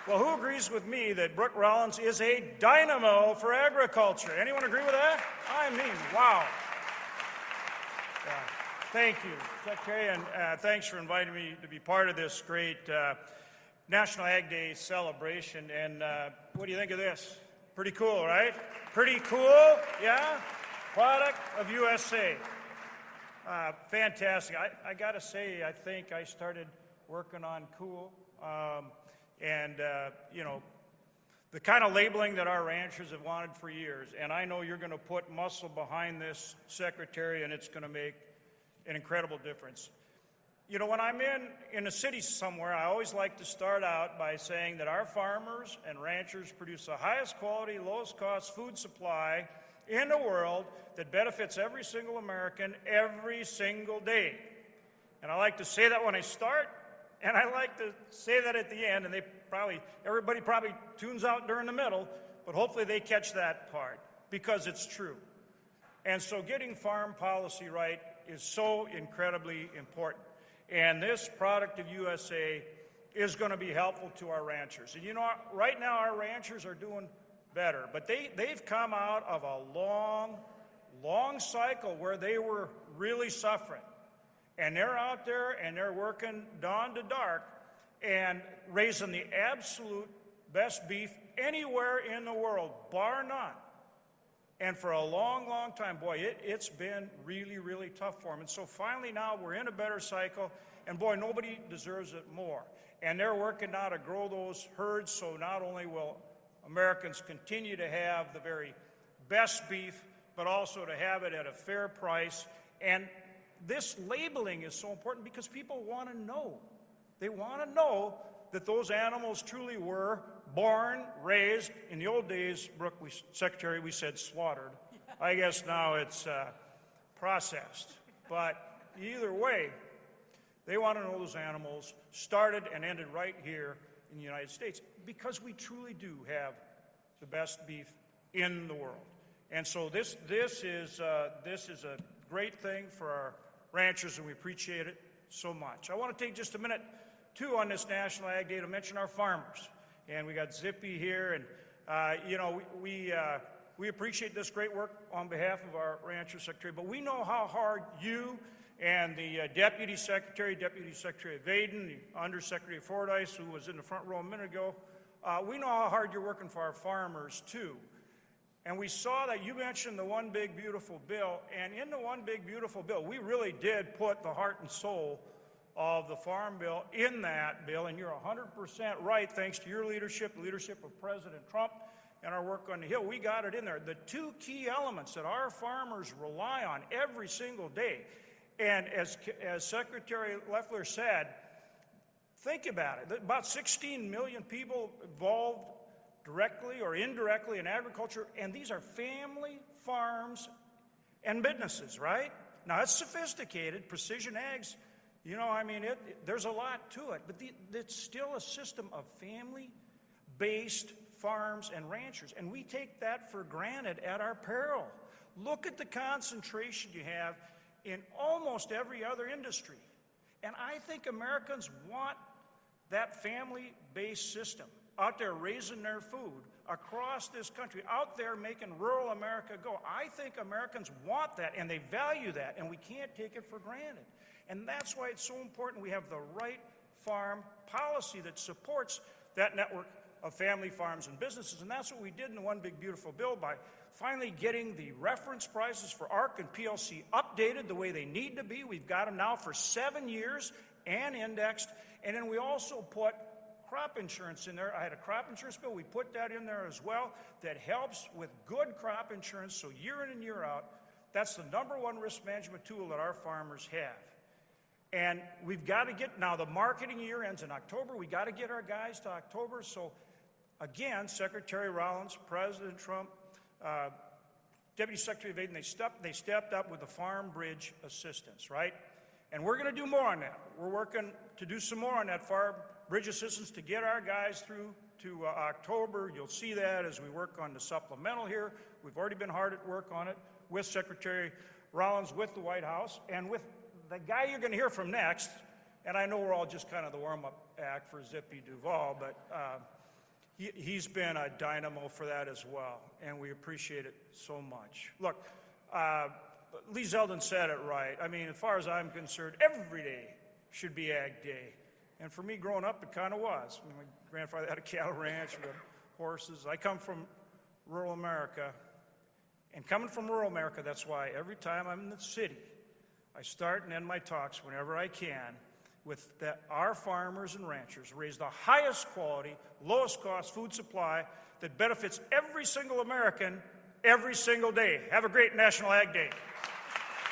Well, who agrees with me that Brooke Rollins is a dynamo for agriculture? Anyone agree with that? I mean, wow. Yeah. Thank you, Secretary, and thanks for inviting me to be part of this great National Ag Day celebration. And what do you think of this? Pretty cool, right? Pretty cool, yeah? Product of USA. Fantastic. I got to say, I think I started working on cool. You know, the kind of labeling that our ranchers have wanted for years. And I know you're going to put muscle behind this, Secretary, and it's going to make an incredible difference. You know, when I'm in a city somewhere, I always like to start out by saying that our farmers and ranchers produce the highest quality, lowest cost food supply in the world that benefits every single American every single day. And I like to say that when I start, and I like to say that at the end, and everybody probably tunes out during the middle, but hopefully they catch that part, because it's true. And so getting farm policy right is so incredibly important. And this product of USA is going to be helpful to our ranchers. And you know, right now our ranchers are doing better, but they've come out of a long cycle where they were really suffering. And they're out there and they're working dawn to dark and raising the absolute best beef anywhere in the world, bar none. And for a long time, boy, it's been really tough for them. And so finally now we're in a better cycle, and boy, nobody deserves it more. And they're working now to grow those herds, so not only will Americans continue to have the very best beef, but also to have it at a fair price. And this labeling is so important because people want to know. They want to know that those animals truly were born, raised. In the old days, Brooke, Secretary, we said slaughtered. I guess now it's processed. But either way, they want to know those animals started and ended right here in the United States, because we truly do have the best beef in the world. And so this is a great thing for our ranchers, and we appreciate it so much. I want to take just a minute, too, on this National Ag Day to mention our farmers. And we got Zippy here, and you know, we appreciate this great work on behalf of our rancher secretary, but we know how hard you and the Deputy Secretary of Vaden, the Undersecretary of Fordyce, who was in the front row a minute ago, we know how hard you're working for our farmers, too. And we saw that you mentioned the One Big Beautiful Bill, and in the One Big Beautiful Bill, we really did put the heart and soul of the Farm Bill in that bill, and you're 100% right, thanks to your leadership, the leadership of President Trump, and our work on the Hill. We got it in there. The two key elements that our farmers rely on every single day, and as Secretary Loeffler said, think about it. About 16 million people involved directly or indirectly in agriculture, and these are family farms and businesses, right? Now, it's sophisticated. Precision ags, you know, I mean, there's a lot to it, but it's still a system of family-based farms and ranchers, and we take that for granted at our peril. Look at the concentration you have in almost every other industry. And I think Americans want that family-based system out there raising their food across this country, out there making rural America go. I think Americans want that, and they value that, and we can't take it for granted. And that's why it's so important we have the right farm policy that supports that network of family farms and businesses. And that's what we did in the One Big Beautiful Bill by finally getting the reference prices for ARC and PLC updated the way they need to be. We've got them now for 7 years and indexed. And then we also put crop insurance in there. I had a crop insurance bill. We put that in there as well that helps with good crop insurance. So year in and year out, that's the #1 risk management tool that our farmers have. And we've got to get, now the marketing year ends in October. We got to get our guys to October. So again, Secretary Rollins, President Trump, Deputy Secretary of Vaden, they stepped up with the Farm Bridge Assistance, right? And we're going to do more on that. We're working to do some more on that Farm Bridge Assistance to get our guys through to October. You'll see that as we work on the supplemental here. We've already been hard at work on it with Secretary Rollins, with the White House, and with the guy you're going to hear from next. And I know we're all just kind of the warm-up act for Zippy Duval, but he's been a dynamo for that as well, and we appreciate it so much. Look, Lee Zeldin said it right. I mean, as far as I'm concerned, every day should be Ag Day. And for me growing up, it kind of was. My grandfather had a cattle ranch, we had horses. I come from rural America. And coming from rural America, that's why every time I'm in the city, I start and end my talks whenever I can with that our farmers and ranchers raise the highest quality, lowest cost food supply that benefits every single American every single day. Have a great National Ag Day.